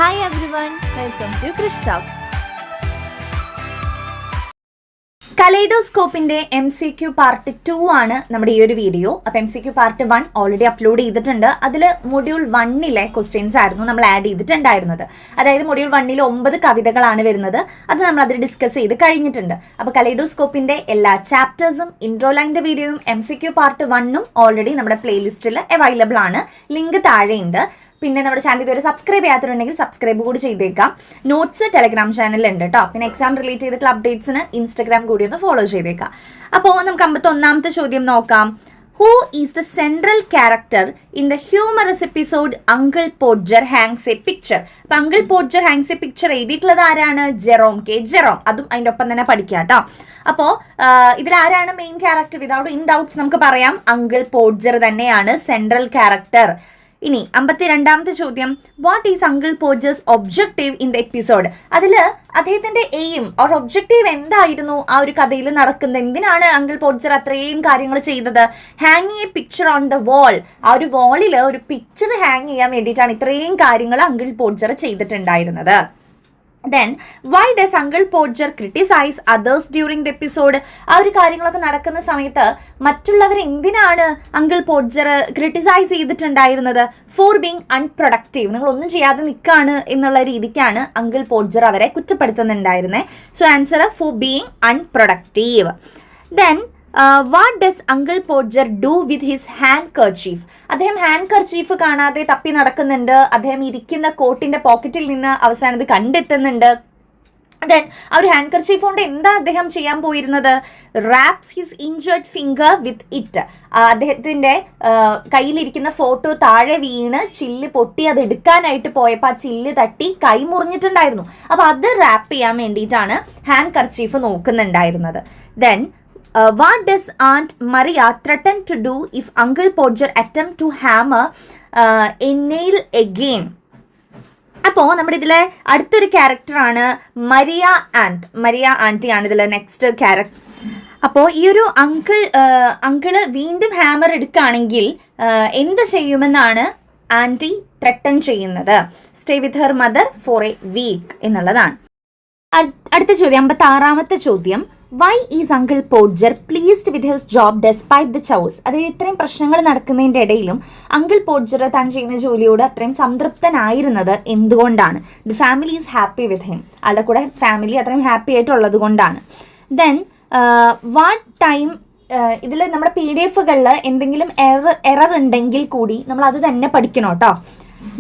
Hi everyone, welcome to Krish Talks. കലൈഡോസ്കോപ്പിന്റെ MCQ part 2 ആണ് നമ്മുടെ ഈ ഒരു വീഡിയോ. അപ്പോൾ MCQ പാർട്ട് 1 ഓൾറെഡി അപ്ലോഡ് ചെയ്തിട്ടുണ്ട്. അതിൽ മൊഡ്യൂൾ 1-ലെ ക്വസ്റ്റ്യൻസ് ആയിരുന്നു നമ്മൾ ആഡ് ചെയ്തിട്ടുണ്ടായിരുന്നത്. അതായത് മൊഡ്യൂൾ 1-ൽ 9 കവിതകളാണ് വരുന്നത്. അത് നമ്മൾ അതിൽ ഡിസ്കസ് ചെയ്ത് കഴിഞ്ഞിട്ടുണ്ട്. അപ്പോൾ കലൈഡോസ്കോപ്പിന്റെ എല്ലാ ചാപ്റ്റേഴ്സും ഇൻട്രോ ലൈൻ്റെ വീഡിയോയും MCQ പാർട്ട് 1-ഉം ഓൾറെഡി നമ്മുടെ പ്ലേലിസ്റ്റിൽ അവൈലബിൾ ആണ്. ലിങ്ക് താഴെയുണ്ട്. പിന്നെ നമ്മുടെ ചാനൽ ഇതുവരെ സബ്സ്ക്രൈബ് ചെയ്യാത്തതുണ്ടെങ്കിൽ സബ്സ്ക്രൈബ് കൂടി ചെയ്തേക്കാം. നോട്ട്സ് ടെലഗ്രാം ചാനലുണ്ട് കേട്ടോ. പിന്നെ എക്സാം റിലേറ്റ് ചെയ്തിട്ടുള്ള അപ്ഡേറ്റ്സിന് ഇൻസ്റ്റഗ്രാം കൂടി ഒന്ന് ഫോളോ ചെയ്തേക്കാം. അപ്പോൾ നമുക്ക് 51ാമത്തെ ചോദ്യം നോക്കാം. Who is the central character in the humorous episode uncle Podger hangs a picture? അപ്പൊ uncle Podger hangs a picture എഴുതിയിട്ടുള്ളത് ആരാണ്? Jerome K. ജെറോം. അതും അതിൻ്റെ ഒപ്പം തന്നെ പഠിക്കാം കേട്ടോ. അപ്പോൾ ഇതിലാരാണ് main character? Without in doubts നമുക്ക് പറയാം അങ്കിൾ പോഡ്ജർ തന്നെയാണ് സെൻട്രൽ ക്യാരക്ടർ. ഇനി 52ാമത്തെ ചോദ്യം. What is uncle Podger's objective in the episode? അതിൽ അദ്ദേഹത്തിന്റെ എയിം ഓർ ഒബ്ജക്റ്റീവ് എന്തായിരുന്നു ആ ഒരു കഥയിൽ നടക്കുന്നത്? എന്തിനാണ് അങ്കിൾ പോഡ്ജർ അത്രയും കാര്യങ്ങൾ ചെയ്തത്? ഹാങ്ങിങ് A picture on the wall. ആ ഒരു വാളിൽ ഒരു പിക്ചർ ഹാങ് ചെയ്യാൻ വേണ്ടിയിട്ടാണ് ഇത്രയും കാര്യങ്ങൾ അങ്കിൾ പോഡ്ജർ ചെയ്തിട്ടുണ്ടായിരുന്നത്. Then, why does Uncle Podger criticize others during the episode? ആ ഒരു കാര്യങ്ങളൊക്കെ നടക്കുന്ന സമയത്ത് മറ്റുള്ളവർ എന്തിനാണ് അങ്കിൾ പോഡ്ജർ ക്രിട്ടിസൈസ് ചെയ്തിട്ടുണ്ടായിരുന്നത്? For being unproductive. നിങ്ങൾ ഒന്നും ചെയ്യാതെ നിൽക്കുകയാണ് എന്നുള്ള രീതിക്കാണ് അങ്കിൾ പോഡ്ജർ അവരെ കുറ്റപ്പെടുത്തുന്നുണ്ടായിരുന്നത്. So answer for being unproductive. Then what does uncle Podger do with his handkerchief? അദ്ദേഹം ഹാൻഡ് കർച്ചീഫ് കാണാതെ തപ്പി നടക്കുന്നുണ്ട്. അദ്ദേഹം ഇരിക്കുന്ന കോട്ടിന്റെ പോക്കറ്റിൽ നിന്ന് അവസാനം ഇത് കണ്ടെത്തുന്നുണ്ട്. ദെൻ ആ ഒരു ഹാൻഡ് കർച്ചീഫ് കൊണ്ട് എന്താ അദ്ദേഹം ചെയ്യാൻ പോയിരുന്നത്? Wraps his injured finger with it. അദ്ദേഹത്തിന്റെ കയ്യിലിരിക്കുന്ന ഫോട്ടോ താഴെ വീണ് ചില്ല് പൊട്ടി അത് എടുക്കാനായിട്ട് പോയപ്പോൾ ആ ചില്ല് തട്ടി കൈ മുറിഞ്ഞിട്ടുണ്ടായിരുന്നു. അപ്പൊ അത് റാപ്പ് ചെയ്യാൻ വേണ്ടിയിട്ടാണ് ഹാൻഡ് കർച്ചീഫ് നോക്കുന്നുണ്ടായിരുന്നത്. Then what does Aunt Maria threaten to do if Uncle Podger attempt to hammer a nail again? അപ്പോൾ നമ്മുടെ ഇതിലെ അടുത്തൊരു ക്യാരക്ടറാണ് മരിയ ആൻറ്റ്. മരിയ ആൻറ്റിയാണ് ഇതിലെ നെക്സ്റ്റ് ക്യാരക്ടർ. അപ്പോൾ ഈ ഒരു അങ്കിള് വീണ്ടും ഹാമർ എടുക്കുകയാണെങ്കിൽ എന്ത് ചെയ്യുമെന്നാണ് ആൻറ്റി ത്രെട്ടൺ ചെയ്യുന്നത്? Stay with her mother for a week എന്നുള്ളതാണ്. അടുത്ത ചോദ്യം 56ാമത്തെ ചോദ്യം. Why is uncle Podger pleased with his job despite the chaos? അതായത് ഇത്രയും പ്രശ്നങ്ങൾ നടക്കുന്നതിൻ്റെ ഇടയിലും അങ്കിൾ പോഡ്ജർ താൻ ചെയ്യുന്ന ജോലിയോട് അത്രയും സംതൃപ്തനായിരുന്നത് എന്തുകൊണ്ടാണ്? The family is happy with him. ആളുടെ കൂടെ ഫാമിലി അത്രയും ഹാപ്പി ആയിട്ടുള്ളത് കൊണ്ടാണ്. ദെൻ വാട്ട് ടൈം ഇതിൽ നമ്മുടെ PDF-കളിൽ എന്തെങ്കിലും എറർ ഉണ്ടെങ്കിൽ കൂടി നമ്മൾ അത് തന്നെ പഠിക്കണം കേട്ടോ.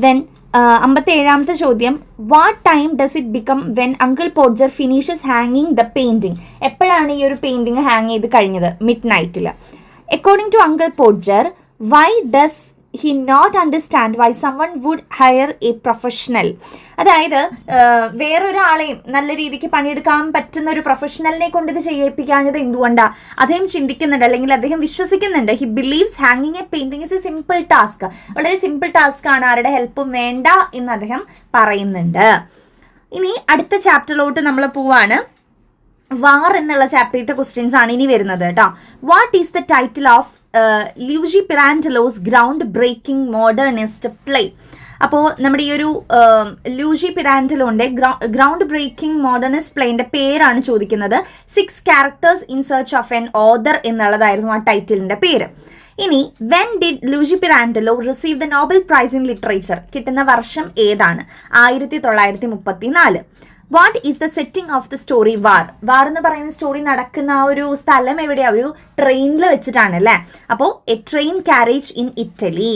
ദെൻ 57ാമത്തെ ചോദ്യം. What time does it become when uncle Podger finishes ഹാങ്ങിങ് ദ പെയിന്റിങ്? എപ്പോഴാണ് ഈ ഒരു പെയിന്റിങ് ഹാങ് ചെയ്ത് കഴിഞ്ഞത്? മിഡ് നൈറ്റിൽ. According to uncle Podger, why does he not understand why someone would hire a professional? അതായത് വേറൊരാളെയും നല്ല രീതിക്ക് പണിയെടുക്കാൻ പറ്റുന്ന ഒരു പ്രൊഫഷണലിനെ കൊണ്ട് ഇത് ചെയ്യിപ്പിക്കാഞ്ഞത് എന്തുകൊണ്ടാണ്? അദ്ദേഹം ചിന്തിക്കുന്നുണ്ട്, അല്ലെങ്കിൽ അദ്ദേഹം വിശ്വസിക്കുന്നുണ്ട്. ഹി ബിലീവ്സ് ഹാങ്ങിങ് A painting is A simple task. വളരെ സിമ്പിൾ ടാസ്ക് ആണ്, ആരുടെ ഹെൽപ്പും വേണ്ട എന്ന് അദ്ദേഹം പറയുന്നുണ്ട്. ഇനി അടുത്ത ചാപ്റ്ററിലോട്ട് നമ്മൾ പോവാണ്. വാർ എന്നുള്ള ചാപ്റ്ററിലത്തെ ക്വസ്റ്റ്യൻസ് ആണ് ഇനി വരുന്നത് കേട്ടോ. What is the title of Luigi Pirandello's groundbreaking modernist play? അപ്പോൾ നമ്മുടെ ഈ ഒരു ലൂജി പിറാൻഡലോന്റെ ഗ്രൗണ്ട് ബ്രേക്കിംഗ് മോഡേണിസ്റ്റ് പ്ലേന്റെ പേരാണ് ചോദിക്കുന്നത്. 6 characters in search of an author എന്നുള്ളതായിരുന്നു ആ ടൈറ്റിലിന്റെ പേര്. ഇനി when did Luigi Pirandello receive the Nobel prize in literature? കിട്ടുന്ന വർഷം ഏതാണ്? 1934. What is the setting of the story war? War എന്ന് പറയുന്ന സ്റ്റോറി നടക്കുന്ന ആ ഒരു സ്ഥലം എവിടെയാ? ഒരു ട്രെയിനിൽ വെച്ചിട്ടാണ് അല്ലേ? അപ്പോൾ a train carriage in Italy.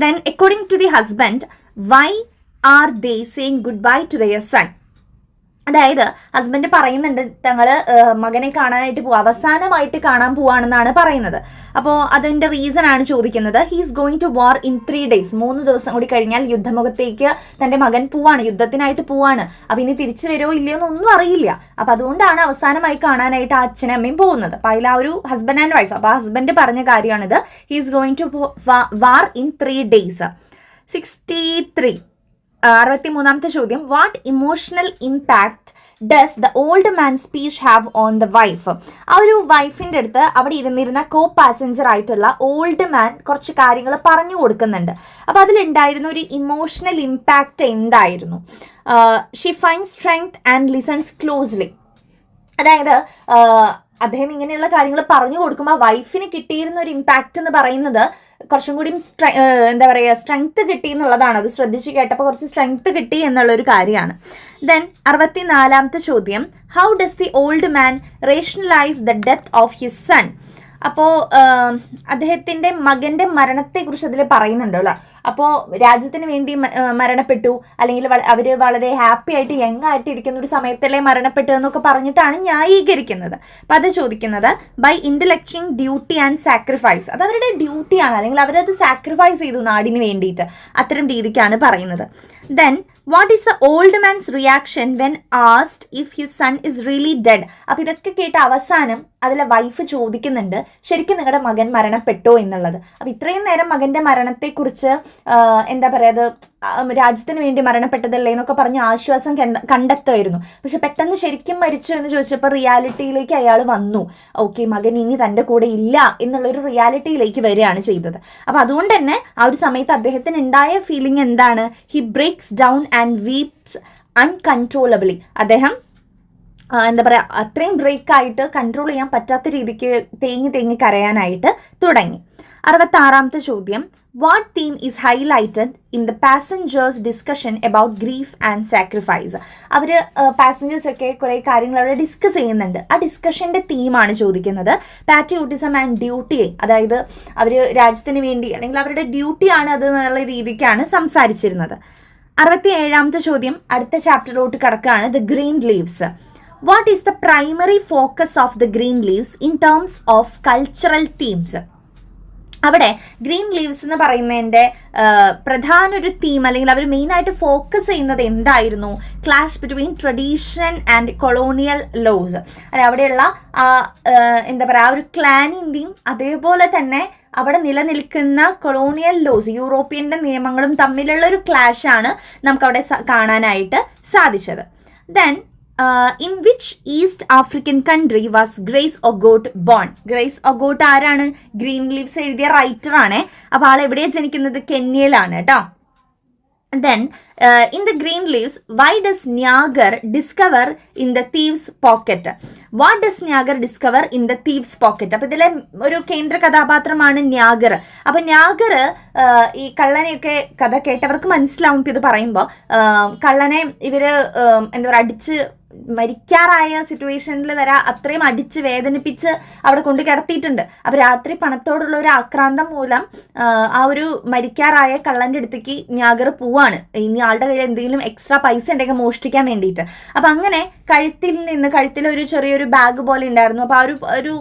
Then according to the husband, why are they saying goodbye to their son? അതായത് ഹസ്ബൻഡ് പറയുന്നുണ്ട് തങ്ങൾ മകനെ കാണാനായിട്ട് അവസാനമായിട്ട് കാണാൻ പോവാണെന്നാണ് പറയുന്നത്. അപ്പോൾ അതിൻ്റെ റീസൺ ആണ് ചോദിക്കുന്നത്. He's going to war in 3 days. 3 ദിവസം കൂടി കഴിഞ്ഞാൽ യുദ്ധമുഖത്തേക്ക് തൻ്റെ മകൻ പോവാണ്, യുദ്ധത്തിനായിട്ട് പോവാണ്. അപ്പം ഇനി തിരിച്ചു വരുമോ ഇല്ലയോ എന്നൊന്നും അറിയില്ല. അപ്പം അതുകൊണ്ടാണ് അവസാനമായി കാണാനായിട്ട് ആ അച്ഛനും അമ്മയും പോകുന്നത്. അപ്പം അതിൽ ആ ഒരു ഹസ്ബൻഡ് ആൻഡ് വൈഫ്, അപ്പോൾ ഹസ്ബൻഡ് പറഞ്ഞ കാര്യമാണിത്. He's going to war in 3 days. 63ാമത്തെ ചോദ്യം. What emotional impact does the old man speech have on the wife? ആ ഒരു വൈഫിൻ്റെ അടുത്ത് അവിടെ ഇരുന്നിരുന്ന കോ പാസഞ്ചർ ആയിട്ടുള്ള ഓൾഡ് മാൻ കുറച്ച് കാര്യങ്ങൾ പറഞ്ഞു കൊടുക്കുന്നുണ്ട്. അപ്പോൾ അതിലുണ്ടായിരുന്ന ഒരു ഇമോഷണൽ ഇമ്പാക്റ്റ് എന്തായിരുന്നു? She find strength and listens closely. അതായത് അദ്ദേഹം ഇങ്ങനെയുള്ള കാര്യങ്ങൾ പറഞ്ഞു കൊടുക്കുമ്പോൾ വൈഫിന് കിട്ടിയിരുന്ന ഒരു ഇമ്പാക്റ്റ് എന്ന് പറയുന്നത് കുറച്ചും കൂടി എന്താ പറയുക, സ്ട്രെങ്ത് കിട്ടി എന്നുള്ളതാണ്. അത് ശ്രദ്ധിച്ച് കേട്ടപ്പോൾ കുറച്ച് സ്ട്രെങ്ത് കിട്ടി എന്നുള്ളൊരു കാര്യമാണ്. ദെൻ 64ാമത്തെ ചോദ്യം, how does the old man rationalise the death of his son? അപ്പോൾ അദ്ദേഹത്തിൻ്റെ മകൻ്റെ മരണത്തെക്കുറിച്ച് അതിൽ പറയുന്നുണ്ടല്ലോ. അപ്പോൾ രാജ്യത്തിന് വേണ്ടി മരണപ്പെട്ടു, അല്ലെങ്കിൽ അവർ വളരെ ഹാപ്പി ആയിട്ട് യങ് ആയിട്ട് ഇരിക്കുന്ന ഒരു സമയത്തല്ലേ മരണപ്പെട്ടു എന്നൊക്കെ പറഞ്ഞിട്ടാണ് ന്യായീകരിക്കുന്നത്. അപ്പം അത് ചോദിക്കുന്നത് by intellectual duty and sacrifice. അത് അവരുടെ ഡ്യൂട്ടിയാണ്, അല്ലെങ്കിൽ അവരത് സാക്രിഫൈസ് ചെയ്തു നാടിന് വേണ്ടിയിട്ട്, അത്തരം രീതിക്കാണ് പറയുന്നത്. Then what is the old man's reaction when asked if his son is really dead? അപ്പോൾ ഇതൊക്കെ കേട്ട അവസാനം അതിലെ വൈഫ് ചോദിക്കുന്നുണ്ട്, ശരിക്കും നിങ്ങളുടെ മകൻ മരണപ്പെട്ടോ എന്നുള്ളത്. അപ്പോൾ ഇത്രയും നേരം മകൻ്റെ മരണത്തെക്കുറിച്ച് എന്താ പറയുക, രാജ്യത്തിന് വേണ്ടി മരണപ്പെട്ടതല്ലേ എന്നൊക്കെ പറഞ്ഞ് ആശ്വാസം കണ്ടെത്തുമായിരുന്നു. പക്ഷെ പെട്ടെന്ന് ശരിക്കും മരിച്ചു എന്ന് ചോദിച്ചപ്പോൾ റിയാലിറ്റിയിലേക്ക് അയാൾ വന്നു. ഓക്കെ, മകൻ ഇനി തൻ്റെ കൂടെ ഇല്ല എന്നുള്ളൊരു റിയാലിറ്റിയിലേക്ക് വരികയാണ് ചെയ്തത്. അപ്പോൾ അതുകൊണ്ട് തന്നെ ആ ഒരു സമയത്ത് അദ്ദേഹത്തിന് ഉണ്ടായ ഫീലിംഗ് എന്താണ്? He breaks down and weeps uncontrollably. അദ്ദേഹം എന്താ പറയുക, അത്രയും ബ്രേക്കായിട്ട് കൺട്രോൾ ചെയ്യാൻ പറ്റാത്ത രീതിക്ക് തേങ്ങി കരയാനായിട്ട് തുടങ്ങി. 66ാമത്തെ ചോദ്യം, what theme is highlighted in the passengers discussion about grief and sacrifice? അവർ പാസഞ്ചേഴ്സൊക്കെ കുറേ കാര്യങ്ങൾ അവിടെ ഡിസ്കസ് ചെയ്യുന്നുണ്ട്. ആ ഡിസ്കഷൻ്റെ തീമാണ് ചോദിക്കുന്നത്. പാട്രിയോട്ടിസം ആൻഡ് ഡ്യൂട്ടി, അതായത് അവർ രാജ്യത്തിന് വേണ്ടി അല്ലെങ്കിൽ അവരുടെ ഡ്യൂട്ടിയാണ് അത് എന്നുള്ള രീതിക്കാണ് സംസാരിച്ചിരുന്നത്. 67ാമത്തെ ചോദ്യം അടുത്ത ചാപ്റ്ററിലോട്ട് കിടക്കുകയാണ്, the green leaves. What is the primary focus of the green leaves in terms of cultural themes? അവിടെ ഗ്രീൻ ലീവ്സ് എന്ന് പറയുന്നതിൻ്റെ പ്രധാന ഒരു തീം, അല്ലെങ്കിൽ അവർ മെയിനായിട്ട് ഫോക്കസ് ചെയ്യുന്നത് എന്തായിരുന്നു? Clash between tradition and colonial laws. അല്ലെ, അവിടെയുള്ള എന്താ പറയുക, ആ ഒരു ക്ലാനിൻ്റെയും അതേപോലെ തന്നെ അവിടെ നിലനിൽക്കുന്ന കൊളോണിയൽ ലോസ്, യൂറോപ്യൻ്റെ നിയമങ്ങളും തമ്മിലുള്ള ഒരു ക്ലാഷാണ് നമുക്കവിടെ കാണാനായിട്ട് സാധിച്ചത്. Then in which East African country was Grace Ogot born? Grace Ogot ആരാണ്? ഗ്രീൻ ലീവ്സ് എഴുതിയ റൈറ്ററാണ്. അപ്പോൾ ആൾ എവിടെയാണ് ജനിക്കുന്നത്? കെന്യയിലാണ് കേട്ടോ. Then in the green leaves why does ന്യാഗർ discover in the thieves pocket? What does ന്യാഗർ discover in the thieves pocket? അപ്പോൾ ഇതിലെ ഒരു കേന്ദ്ര കഥാപാത്രമാണ് ന്യാഗർ. അപ്പോൾ ന്യാഗർ ഈ കള്ളനെയൊക്കെ കഥ കേട്ടവർക്ക് മനസ്സിലാവും. ഇത് പറയുമ്പോൾ കള്ളനെ ഇവർ എന്താ പറയുക, അടിച്ച് മരിക്കാറായ സിറ്റുവേഷനിൽ വരെ അത്രയും അടിച്ച് വേദനിപ്പിച്ച് അവിടെ കൊണ്ട് കിടത്തിയിട്ടുണ്ട്. അപ്പോൾ രാത്രി പണത്തോടുള്ള ഒരു ആക്രാന്തം മൂലം ആ ഒരു മരിക്കാറായ കള്ളൻ്റെ അടുത്തേക്ക് ന്യാഗർ പോവാണ്, ഇനി ആളുടെ കയ്യിൽ എന്തെങ്കിലും എക്സ്ട്രാ പൈസ ഉണ്ടെങ്കിൽ മോഷ്ടിക്കാൻ വേണ്ടിയിട്ട്. അപ്പം അങ്ങനെ കഴുത്തിൽ ഒരു ചെറിയൊരു ബാഗ് പോലെ ഉണ്ടായിരുന്നു. അപ്പോൾ ആ ഒരു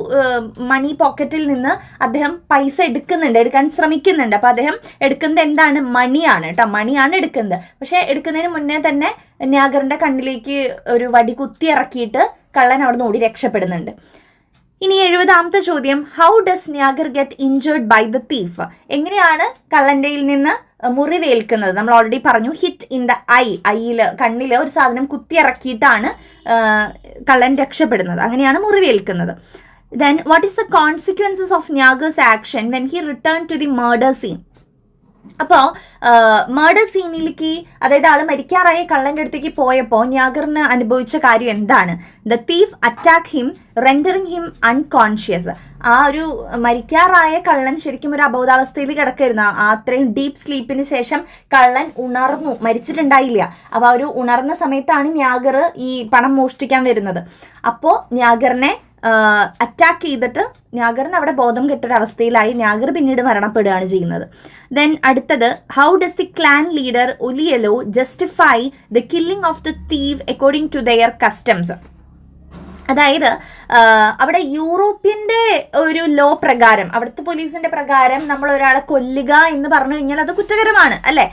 മണി പോക്കറ്റിൽ നിന്ന് അദ്ദേഹം പൈസ എടുക്കാൻ ശ്രമിക്കുന്നുണ്ട്. അപ്പോൾ അദ്ദേഹം എടുക്കുന്നത് എന്താണ്? മണിയാണ് കേട്ടോ, മണിയാണ് എടുക്കുന്നത്. പക്ഷേ എടുക്കുന്നതിന് മുന്നേ തന്നെ ന്യാഗറിൻ്റെ കണ്ണിലേക്ക് ഒരു വടി കുത്തി ഇറക്കിയിട്ട് കള്ളൻ അവിടെ നിന്ന് ഓടി രക്ഷപ്പെടുന്നുണ്ട്. ഇനി 70ാമത്തെ ചോദ്യം, how does Nyagar get injured by the thief? എങ്ങനെയാണ് കള്ളൻ്റെയിൽ നിന്ന് മുറിവേൽക്കുന്നത്? നമ്മൾ ഓൾറെഡി പറഞ്ഞു, ഹിറ്റ് ഇൻ ദ ഐയിൽ, കണ്ണിൽ ഒരു സാധനം കുത്തി ഇറക്കിയിട്ടാണ് കള്ളൻ രക്ഷപ്പെടുന്നത്. അങ്ങനെയാണ് മുറിവേൽക്കുന്നത്. Then what is the consequences of Nyagar's action when he return to the murder scene? അപ്പോൾ മർഡർ സീനിലേക്ക്, അതായത് ആൾ മരിക്കാറായ കള്ളൻ്റെ അടുത്തേക്ക് പോയപ്പോൾ ന്യാഗറിന് അനുഭവിച്ച കാര്യം എന്താണ്? The thief attack him rendering him unconscious. ആ ഒരു മരിക്കാറായ കള്ളൻ ശരിക്കും ഒരു അബോധാവസ്ഥയിൽ കിടക്കായിരുന്നു. അത്രയും ഡീപ്പ് സ്ലീപ്പിന് ശേഷം കള്ളൻ ഉണർന്നു, മരിച്ചിട്ടുണ്ടായില്ല. അപ്പോൾ ആ ഒരു ഉണർന്ന സമയത്താണ് ന്യാഗർ ഈ പണം മോഷ്ടിക്കാൻ വരുന്നത്. അപ്പോൾ ന്യാഗറിനെ അറ്റാക്ക് ചെയ്തിട്ട് ന്യാഗറിന് അവിടെ ബോധം കെട്ടൊരവസ്ഥയിലായി. ന്യാഗർ പിന്നീട് മരണപ്പെടുകയാണ് ചെയ്യുന്നത്. ദെൻ അടുത്തത്, how does the clan leader Olielo justify the killing of the thief according to their customs? അതായത് അവിടെ യൂറോപ്യൻ്റെ ഒരു ലോ പ്രകാരം, അവിടുത്തെ പോലീസിന്റെ പ്രകാരം നമ്മൾ ഒരാളെ കൊല്ലുക എന്ന് പറഞ്ഞു കഴിഞ്ഞാൽ അത് കുറ്റകരമാണ് അല്ലേ?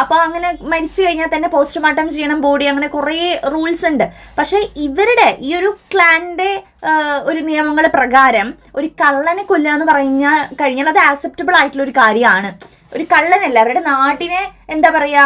അപ്പോൾ അങ്ങനെ മരിച്ചു കഴിഞ്ഞാൽ തന്നെ പോസ്റ്റ്മോർട്ടം ചെയ്യണം ബോഡി, അങ്ങനെ കുറേ റൂൾസ് ഉണ്ട്. പക്ഷേ ഇവരുടെ ഈ ഒരു ക്ലാൻ്റെ ഒരു നിയമങ്ങൾ പ്രകാരം ഒരു കള്ളനെ കൊല്ലുക എന്ന് കഴിഞ്ഞാൽ അത് ആക്സെപ്റ്റബിൾ ആയിട്ടുള്ള ഒരു കാര്യമാണ്. ഒരു കള്ളനല്ല, അവരുടെ നാട്ടിനെ എന്താ പറയാ,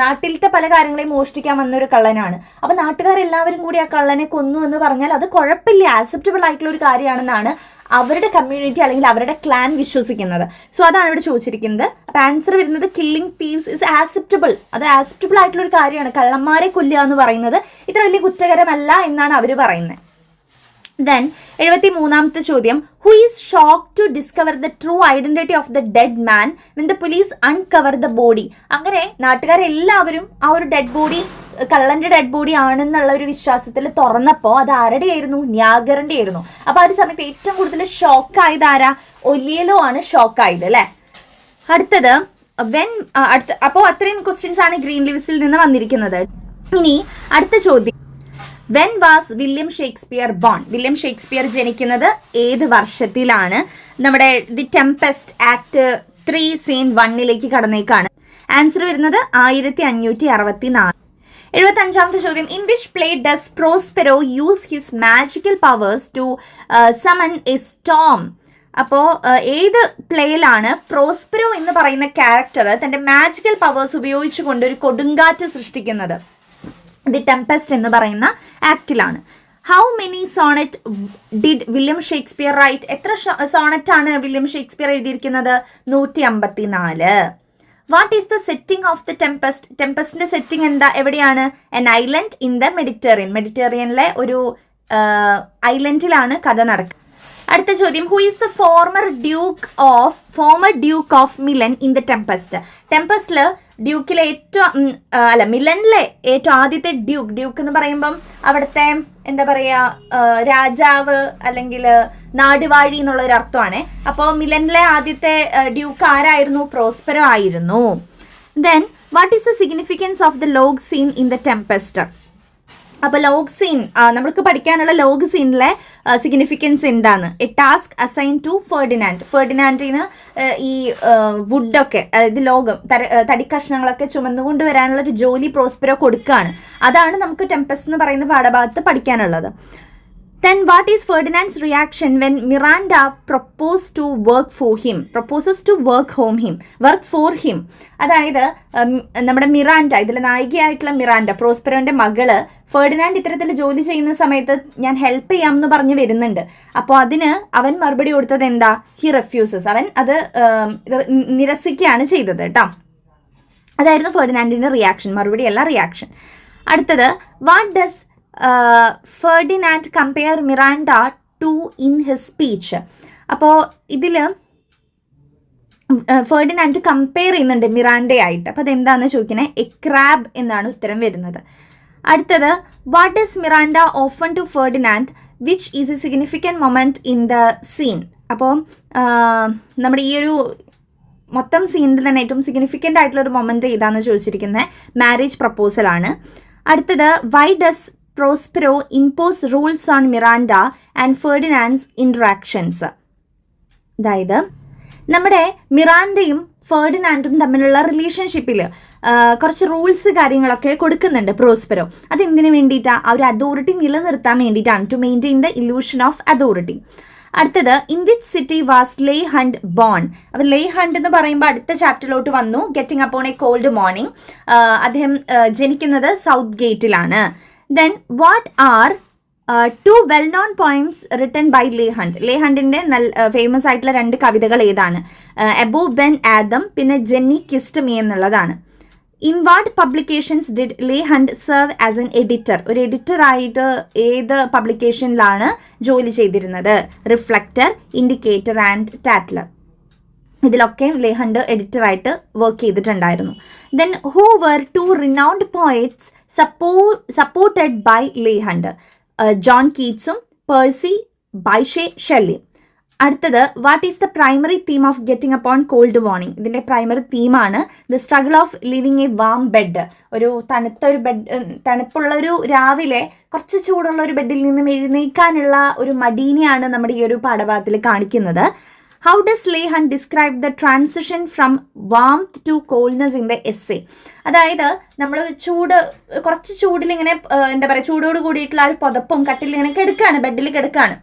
നാട്ടിലത്തെ പല കാര്യങ്ങളെയും മോഷ്ടിക്കാൻ വന്ന ഒരു കള്ളനാണ്. അപ്പൊ നാട്ടുകാരെല്ലാവരും കൂടി ആ കള്ളനെ കൊന്നു എന്ന് പറഞ്ഞാൽ അത് കുഴപ്പമില്ല, ആക്സെപ്റ്റബിൾ ആയിട്ടുള്ള ഒരു കാര്യമാണെന്നാണ് അവരുടെ കമ്മ്യൂണിറ്റി അല്ലെങ്കിൽ അവരുടെ ക്ലാൻ വിശ്വസിക്കുന്നത്. സോ അതാണ് ഇവിടെ ചോദിച്ചിരിക്കുന്നത്. അപ്പൊ ആൻസർ വരുന്നത് കില്ലിംഗ് തീവ്സ് ഇസ് ആക്സെപ്റ്റബിൾ. അത് ആക്സെപ്റ്റബിൾ ആയിട്ടുള്ള ഒരു കാര്യമാണ്. കള്ളന്മാരെ കൊല്ലുക എന്ന് പറയുന്നത് ഇത്ര വലിയ കുറ്റകരമല്ല എന്നാണ് അവർ പറയുന്നത്. Then 73ാമത്തെ ചോദ്യം, who is shocked to discover the true identity of the dead man when the police uncover the body? അങ്ങനെ നാട്ടുകാരെല്ലാവരും ആ ഒരു ഡെഡ് ബോഡി കള്ളന്റെ ഡെഡ് ബോഡി ആണെന്നുള്ള ഒരു വിശ്വാസത്തിൽ തുറന്നപ്പോൾ അത് ആരുടെ ആയിരുന്നു? ന്യാഗറിന്റെ ആയിരുന്നു. അപ്പൊ ആ ഒരു സമയത്ത് ഏറ്റവും കൂടുതൽ ഷോക്ക് ആയത് ആരാ? ഒലിയലോ ആണ് ഷോക്ക് ആയത് അല്ലെ. അടുത്തത് അപ്പോൾ അത്രയും ക്വസ്റ്റ്യൻസ് ആണ് ഗ്രീൻ ലിവ്സിൽ നിന്ന് വന്നിരിക്കുന്നത്. ഇനി അടുത്ത ചോദ്യം, when was William Shakespeare born? William Shakespeare ജനിക്കുന്നത് ഏത് വർഷത്തിലാണ്? നമ്മുടെ ദി ടെംപെസ്റ്റ് ആക്ട് 3 സീൻ 1 കടന്നേക്കാണ്. ആൻസർ വരുന്നത് 1564. 75ാമത്തെ ചോദ്യം, in which play does Prospero use his magical powers to summon a storm? അപ്പോൾ ഏത് പ്ലേയിലാണ് പ്രോസ്പെറോ എന്ന് പറയുന്ന ക്യാരക്ടർ തന്റെ മാജിക്കൽ പവേഴ്സ് ഉപയോഗിച്ചുകൊണ്ട് ഒരു കൊടുങ്കാറ്റ് സൃഷ്ടിക്കുന്നത്? ദി ടെംപെസ്റ്റ് എന്ന് പറയുന്ന ആക്ടിലാണ്. How many sonnet did William Shakespeare write? എത്ര സോണറ്റ് ആണ് വില്യം ഷേക്സ്പിയർ എഴുതിയിരിക്കുന്നത്? 154. What is the setting of the Tempest? ടെംപെസ്റ്റിന്റെ സെറ്റിംഗ് എന്താ? എവിടെയാണ്? An island in the Mediterranean. മെഡിറ്ററേനിയനിലെ ഒരു ഐലൻഡിലാണ് കഥ നടക്കുക. അടുത്ത ചോദ്യം, who is the former duke of Milan in the Tempest? ടെംപെസ്റ്റില് ഡ്യൂക്കിലെ മിലനിലെ ഏറ്റവും ആദ്യത്തെ ഡ്യൂക്ക് എന്ന് പറയുമ്പം അവിടുത്തെ എന്താ പറയാ രാജാവ് അല്ലെങ്കിൽ നാടുവാഴി എന്നുള്ള ഒരു അർത്ഥമാണ്. അപ്പോൾ മിലനിലെ ആദ്യത്തെ ഡ്യൂക്ക് ആരായിരുന്നു? പ്രോസ്പെറോ ആയിരുന്നു. Then what is the significance of the log scene in the Tempest? അപ്പൊ ലോഗ് സീൻ നമുക്ക് പഠിക്കാനുള്ള ലോഗ് സീനിലെ സിഗ്നിഫിക്കൻസ് എന്താണ്? A task assign to Ferdinand. ഫെർഡിനാൻഡിന് ഈ വുഡൊക്കെ, അതായത് ലോകം തടിക്കഷ്ണങ്ങളൊക്കെ ചുമന്നുകൊണ്ട് വരാനുള്ള ഒരു ജോലി പ്രോസ്പെറോ കൊടുക്കുകയാണ്. അതാണ് നമുക്ക് ടെംപെസ്റ്റ് എന്ന് പറയുന്ന പാഠഭാഗത്ത് പഠിക്കാനുള്ളത്. Then what is Ferdinand's reaction when Miranda proposes to work for him? അതായത് നമ്മുടെ മിറാൻഡ, ഇതിലെ നായികയായിട്ടുള്ള മിറാൻഡ, പ്രോസ്പെറോന്റെ മകള്, ഫെർഡിനാൻഡ് ഇത്തരത്തിൽ ജോലി ചെയ്യുന്ന സമയത്ത് ഞാൻ ഹെൽപ്പ് ചെയ്യാം എന്ന് പറഞ്ഞ് വരുന്നുണ്ട്. അപ്പോൾ അതിന് അവൻ മറുപടി കൊടുത്തത് എന്താ? He refuses. അവൻ അത് നിരസിക്കുകയാണ് ചെയ്തത് കേട്ടോ. അതായിരുന്നു ഫെർഡിനാൻഡിന്റെ റിയാക്ഷൻ, മറുപടിയല്ല റിയാക്ഷൻ. അടുത്തത്, what does Ferdinand compare Miranda to in his speech? അപ്പോൾ ഇതിൽ ഫെർഡിനാൻഡ് കമ്പയർ ചെയ്യുന്നുണ്ട് മിറാൻഡയായിട്ട്. അപ്പോൾ അതെന്താണെന്ന് ചോദിക്കണേ? എ ക്രാബ് എന്നാണ് ഉത്തരം വരുന്നത്. അടുത്തത്, what does Miranda offer to Ferdinand which is a significant moment in the scene? അപ്പോൾ നമ്മുടെ ഈ ഒരു മൊത്തം സീനിൽ തന്നെ ഏറ്റവും സിഗ്നിഫിക്കൻ്റ് ആയിട്ടുള്ള ഒരു മൊമെൻറ്റ് ഏതാണെന്ന് ചോദിച്ചിരിക്കുന്നത് മാരേജ് പ്രപ്പോസലാണ്. അടുത്തത്, why does Prospero impose rules on Miranda and Ferdinand's interactions? അതായത് നമ്മുടെ മിറാൻഡയും ഫെർഡിനാൻഡും തമ്മിലുള്ള റിലേഷൻഷിപ്പിൽ കുറച്ച് റൂൾസ് കാര്യങ്ങളൊക്കെ കൊടുക്കുന്നുണ്ട് പ്രോസ്പെറോ. അതെന്തിനു വേണ്ടിയിട്ടാണ്? ആ ഒരു അതോറിറ്റി നിലനിർത്താൻ വേണ്ടിയിട്ടാണ്. To maintain the illusion of authority. അടുത്തത്, in which city was Leigh Hunt born? അപ്പം ലേ ഹണ്ട് എന്ന് പറയുമ്പോൾ അടുത്ത ചാപ്റ്ററിലോട്ട് വന്നു. Getting upon a cold morning. അദ്ദേഹം ജനിക്കുന്നത് സൗത്ത് ഗേറ്റിലാണ്. Then what are 2 well known poems written by Leigh Hunt? Leigh ഹണ്ടിന്റെ ഫേമസ് ആയിട്ടുള്ള 2 കവിതകൾ ഏതാണ്? എബോ ബെൻ ആദം, പിന്നെ ജെന്നി കിസ്ഡ് മീ എന്നുള്ളതാണ്. In what publications did Leigh Hunt serve as N editor? ഒരു എഡിറ്റർ ആയിട്ട് ഏത് പബ്ലിക്കേഷനിലാണ് ജോലി ചെയ്തിരുന്നത്? Reflector, Indicator and Tatler. ഇതിലൊക്കെ ലേ ഹണ്ട് എഡിറ്ററായിട്ട് വർക്ക് ചെയ്തിട്ടുണ്ടായിരുന്നു. Then who were 2 renowned poets supported by Leigh Hunt? John കീറ്റ്സും പേഴ്സി ബൈഷെ ഷെല്ലി. അടുത്തത്, what is the primary theme of getting upon cold morning? ഇതിൻ്റെ പ്രൈമറി തീമാണ് the struggle of living a warm bed. ഒരു തണുപ്പുള്ള ഒരു രാവിലെ കുറച്ച് ചൂടുള്ള ഒരു ബെഡിൽ നിന്നും എഴുന്നേൽക്കാനുള്ള ഒരു മടീനെയാണ് നമ്മുടെ ഈ ഒരു പാഠഭാഗത്തിൽ കാണിക്കുന്നത്. How does Leigh Hunt describe the transition from warmth to coldness in the essay? അതായത് നമ്മൾ കുറച്ച് ചൂടിൽ ഇങ്ങനെ എന്താ പറയുക, ചൂടോട് കൂടിയിട്ടുള്ള ആ ഒരു പുതപ്പും കട്ടിൽ ഇങ്ങനെ കിടക്കുകയാണ്, ബെഡിൽ കിടക്കുകയാണ്.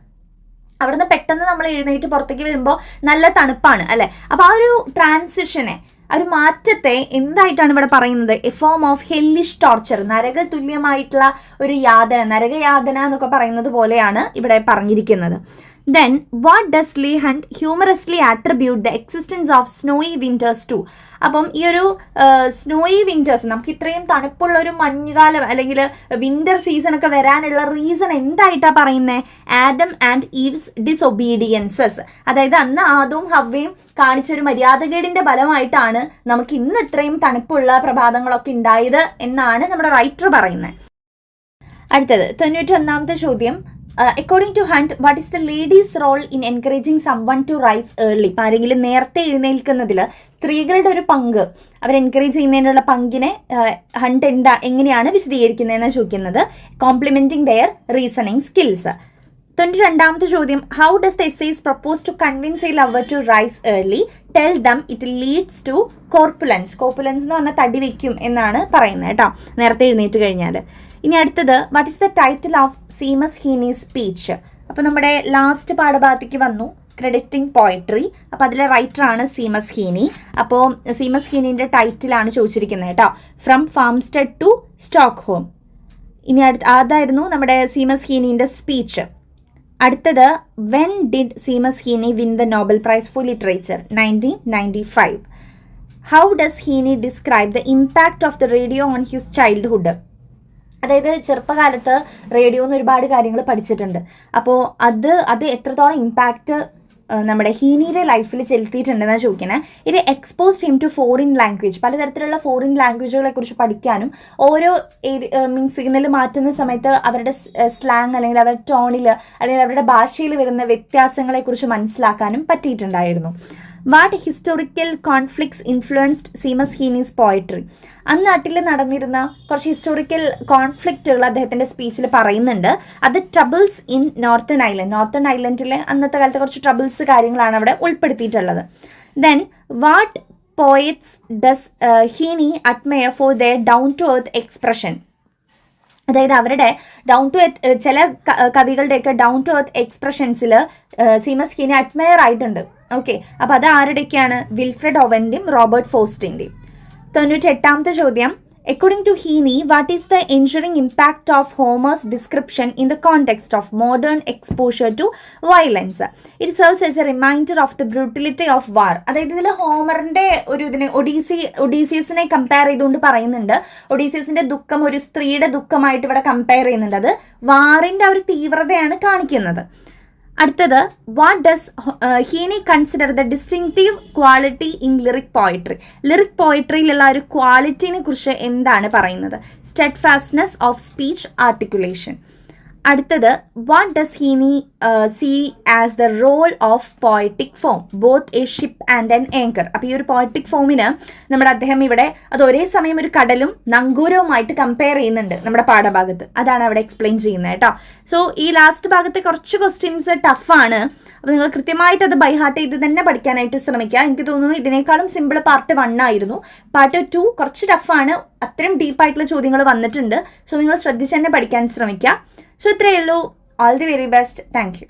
അവിടുന്ന് പെട്ടെന്ന് നമ്മൾ എഴുന്നേറ്റ് പുറത്തേക്ക് വരുമ്പോൾ നല്ല തണുപ്പാണ് അല്ലേ. അപ്പോൾ ആ ഒരു ട്രാൻസിഷനെ, ആ ഒരു മാറ്റത്തെ എന്തായിട്ടാണ് ഇവിടെ പറയുന്നത്? എ ഫോം ഓഫ് ഹെല്ലിഷ് ടോർച്ചർ, നരക തുല്യമായിട്ടുള്ള ഒരു യാതന, നരകയാതന എന്നൊക്കെ പറയുന്നത് പോലെയാണ് ഇവിടെ പറഞ്ഞിരിക്കുന്നത്. Then, what does Leigh Hunt humorously attribute the existence of snowy winters to? അപ്പം ഈ ഒരു സ്നോയി വിന്റേഴ്സ്, നമുക്ക് ഇത്രയും തണുപ്പുള്ള ഒരു മഞ്ഞുകാലം അല്ലെങ്കിൽ വിന്റർ സീസൺ ഒക്കെ വരാനുള്ള റീസൺ എന്തായിട്ടാണ് പറയുന്നത്? ആഡം ആൻഡ് ഈവ്സ് ഡിസൊബീഡിയൻസസ്, അതായത് അന്ന് ആദവും ഹവ്വയും കാണിച്ചൊരു മര്യാദകേടിന്റെ ഫലമായിട്ടാണ് നമുക്ക് ഇന്ന് ഇത്രയും തണുപ്പുള്ള പ്രഭാതങ്ങളൊക്കെ ഉണ്ടായത് എന്നാണ് നമ്മുടെ റൈറ്റർ പറയുന്നത്. അടുത്തത് 91ാമത്തെ ചോദ്യം. According to Hunt, what is the lady's role in encouraging someone to rise early? ഇപ്പം ആരെങ്കിലും നേരത്തെ എഴുന്നേൽക്കുന്നതിൽ സ്ത്രീകളുടെ ഒരു പങ്ക്, അവർ എൻകറേജ് ചെയ്യുന്നതിനുള്ള പങ്കിനെ ഹണ്ട് എങ്ങനെയാണ് വിശദീകരിക്കുന്നതെന്ന് ചോദിക്കുന്നത്. Complementing their reasoning skills. 92ാമത്തെ ചോദ്യം. How does the essays propose to convince a lover to rise early? Tell them it leads to corpulence. Corpulence എന്ന് പറഞ്ഞാൽ തടി വയ്ക്കും എന്നാണ് പറയുന്നത് കേട്ടോ, നേരത്തെ എഴുന്നേറ്റ് കഴിഞ്ഞാൽ. ഇനി അടുത്തത്, what is the title of Seamus Heaney's speech? അപ്പോൾ നമ്മുടെ ലാസ്റ്റ് പാഠഭാഗത്തേക്ക് വന്നു, ക്രെഡിറ്റിംഗ് പോയട്രി. അപ്പോൾ അതിലെ റൈറ്ററാണ് സീമസ് ഹീനി. അപ്പോൾ സീമസ് ഹീനിൻ്റെ ടൈറ്റിലാണ് ചോദിച്ചിരിക്കുന്നത് കേട്ടോ, ഫ്രം ഫാംസ്റ്റഡ് ടു സ്റ്റോക്ക്ഹോം. ഇനി അതായിരുന്നു നമ്മുടെ സീമസ് ഹീനിൻ്റെ സ്പീച്ച്. അടുത്തത്, when did Seamus ഹീനി win the Nobel price four literature? 1995. How does ഹീനി describe the impact of the radio on his childhood? അതായത് ചെറുപ്പകാലത്ത് റേഡിയോന്ന് ഒരുപാട് കാര്യങ്ങൾ പഠിച്ചിട്ടുണ്ട്. അപ്പോൾ അത് എത്രത്തോളം ഇമ്പാക്റ്റ് നമ്മുടെ ഹീനിയുടെ ലൈഫിൽ ചെലുത്തിയിട്ടുണ്ടെന്നാണ് ചോദിക്കുന്നത്. ഇത് exposed him to foreign language, പലതരത്തിലുള്ള ഫോറിൻ ലാംഗ്വേജുകളെ കുറിച്ച് പഠിക്കാനും ഓരോ സിഗ്നൽ മാറ്റുന്ന സമയത്ത് അവരുടെ സ്ലാങ് അല്ലെങ്കിൽ അവരുടെ ടോണിൽ അല്ലെങ്കിൽ അവരുടെ ഭാഷയിൽ വരുന്ന വ്യത്യാസങ്ങളെക്കുറിച്ച് മനസ്സിലാക്കാനും പറ്റിയിട്ടുണ്ടായിരുന്നു. What historical conflicts influenced Seamus Heaney's poetry? അന്നാട്ടിൽ നടന്നിരുന്ന കുറച്ച് ഹിസ്റ്റോറിക്കൽ കോൺഫ്ലിക്റ്റുകൾ അദ്ദേഹത്തിൻ്റെ സ്പീച്ചിൽ പറയുന്നുണ്ട്. അത് ട്രബിൾസ് ഇൻ നോർത്തേൺ ഐലൻഡിലെ അന്നത്തെ കാലത്തെ കുറച്ച് ട്രബിൾസ് കാര്യങ്ങളാണ് അവിടെ ഉൾപ്പെടുത്തിയിട്ടുള്ളത്. Then, what poets does Heaney admire for their down to earth expression? അതായത് അവരുടെ ഡൗൺ ടു എർത്ത്, ചില കവികളുടെയൊക്കെ ഡൗൺ ടു എർത്ത് എക്സ്പ്രഷൻസിൽ സീമസ് ഹീനി അഡ്മയർ ആയിട്ടുണ്ട്. ഓക്കെ, അപ്പോൾ അത് ആരുടെയൊക്കെയാണ്? Wilfred ഓവൻ്റെയും Robert ഫോസ്റ്റിൻ്റെയും. 98ാമത്തെ ചോദ്യം. According to Heaney, what is the enduring impact of Homer's description in the context of modern exposure to violence? It serves as a reminder of the brutality of war. അതായത് ഇതിൽ ഹോമറിൻ്റെ ഇതിനെ ഒഡീസിയസിനെ compare ചെയ്തുകൊണ്ട് പറയുന്നുണ്ട്. ഒഡീസിയസിൻ്റെ ദുഃഖം ഒരു സ്ത്രീയുടെ ദുഃഖമായിട്ട് ഇവിടെ കമ്പയർ ചെയ്യുന്നുണ്ട്. അത് വാറിൻ്റെ ഒരു തീവ്രതയാണ് കാണിക്കുന്നത്. അടുത്തത്, what does Heaney consider the distinctive quality in lyric poetry? Lyric പോയട്രിയിലുള്ള ഒരു ക്വാളിറ്റിനെ കുറിച്ച് എന്താണ് പറയുന്നത്? Steadfastness of speech, articulation. അടുത്തത്, what does Heaney see as the role of poetic form both a ship and an anchor? അപ്പോൾ ഈ ഒരു പോയറ്റിക് ഫോമിന് നമ്മുടെ അദ്ദേഹം ഇവിടെ അത് ഒരേ സമയം ഒരു കടലും നങ്കൂരവുമായിട്ട് കമ്പയർ ചെയ്യുന്നുണ്ട് നമ്മുടെ പാഠഭാഗത്ത്. അതാണ് അവിടെ എക്സ്പ്ലെയിൻ ചെയ്യുന്നത് കേട്ടോ. സോ ഈ ലാസ്റ്റ് ഭാഗത്തെ കുറച്ച് ക്വസ്റ്റ്യൻസ് ടഫാണ്. അപ്പോൾ നിങ്ങൾ കൃത്യമായിട്ട് അത് ബൈഹാർട്ട് ചെയ്ത് തന്നെ പഠിക്കാനായിട്ട് ശ്രമിക്കുക. എനിക്ക് തോന്നുന്നു ഇതിനേക്കാളും സിമ്പിൾ പാർട്ട് 1 ആയിരുന്നു. പാർട്ട് 2 കുറച്ച് ടഫാണ്, അത്രയും ഡീപ്പായിട്ടുള്ള ചോദ്യങ്ങൾ വന്നിട്ടുണ്ട്. സോ നിങ്ങൾ ശ്രദ്ധിച്ച് തന്നെ പഠിക്കാൻ ശ്രമിക്കുക. സോ ഇത്രയേ ഉള്ളൂ. All the very best. Thank you.